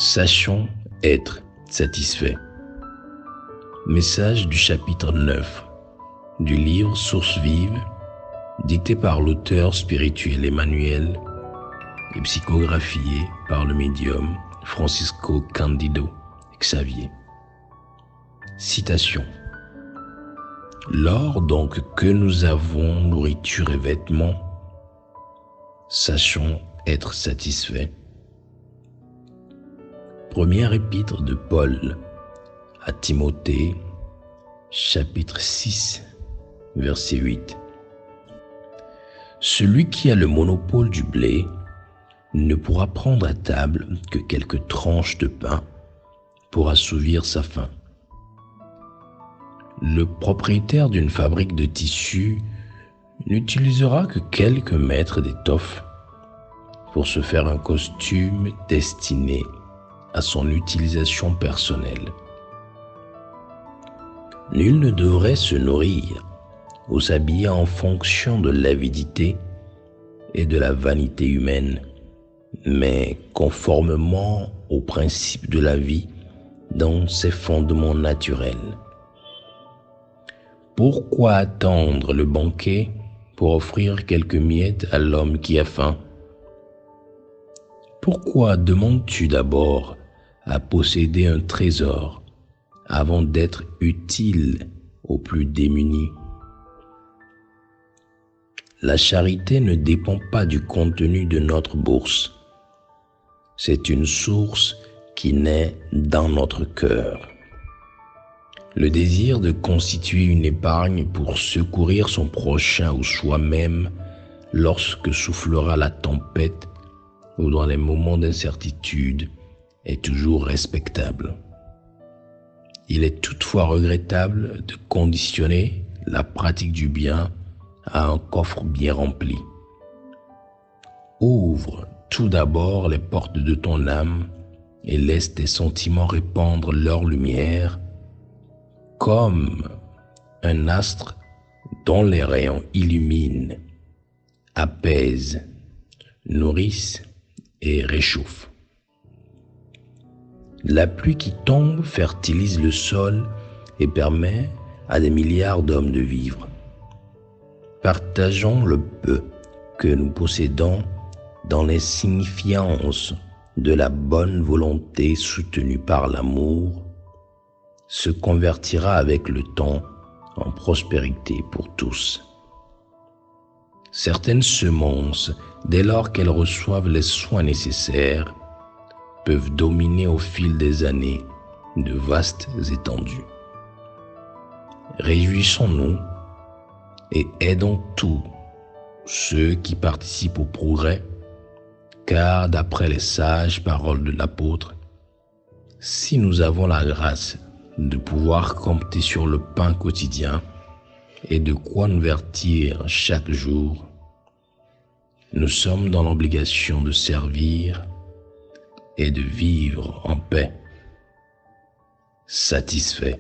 Sachons être satisfaits. Message du chapitre 9 du livre Sources vives, dicté par l'auteur spirituel Emmanuel et psychographié par le médium Francisco Cândido Xavier. Citation. Lors donc que nous avons nourriture et vêtements, sachons être satisfaits. Première épître de Paul à Timothée, chapitre 6, verset 8. Celui qui a le monopole du blé ne pourra prendre à table que quelques tranches de pain pour assouvir sa faim. Le propriétaire d'une fabrique de tissus n'utilisera que quelques mètres d'étoffe pour se faire un costume destiné à son utilisation personnelle. Nul ne devrait se nourrir ou s'habiller en fonction de l'avidité et de la vanité humaine, mais conformément aux principes de la vie dans ses fondements naturels. Pourquoi attendre le banquet pour offrir quelques miettes à l'homme qui a faim? Pourquoi demandes-tu d'abord à posséder un trésor avant d'être utile aux plus démunis? La charité ne dépend pas du contenu de notre bourse. C'est une source qui naît dans notre cœur. Le désir de constituer une épargne pour secourir son prochain ou soi-même lorsque soufflera la tempête ou dans les moments d'incertitude est toujours respectable. Il est toutefois regrettable de conditionner la pratique du bien à un coffre bien rempli. Ouvre tout d'abord les portes de ton âme et laisse tes sentiments répandre leur lumière comme un astre dont les rayons illuminent, apaisent, nourrissent et réchauffent. La pluie qui tombe fertilise le sol et permet à des milliards d'hommes de vivre. Partageons le peu que nous possédons dans l'insignifiance de la bonne volonté soutenue par l'amour, se convertira avec le temps en prospérité pour tous. Certaines semences, dès lors qu'elles reçoivent les soins nécessaires, peuvent dominer au fil des années de vastes étendues. Réjouissons-nous et aidons tous ceux qui participent au progrès, car d'après les sages paroles de l'apôtre, si nous avons la grâce de pouvoir compter sur le pain quotidien et de quoi nous vertir chaque jour, nous sommes dans l'obligation de servir et de vivre en paix, satisfaits.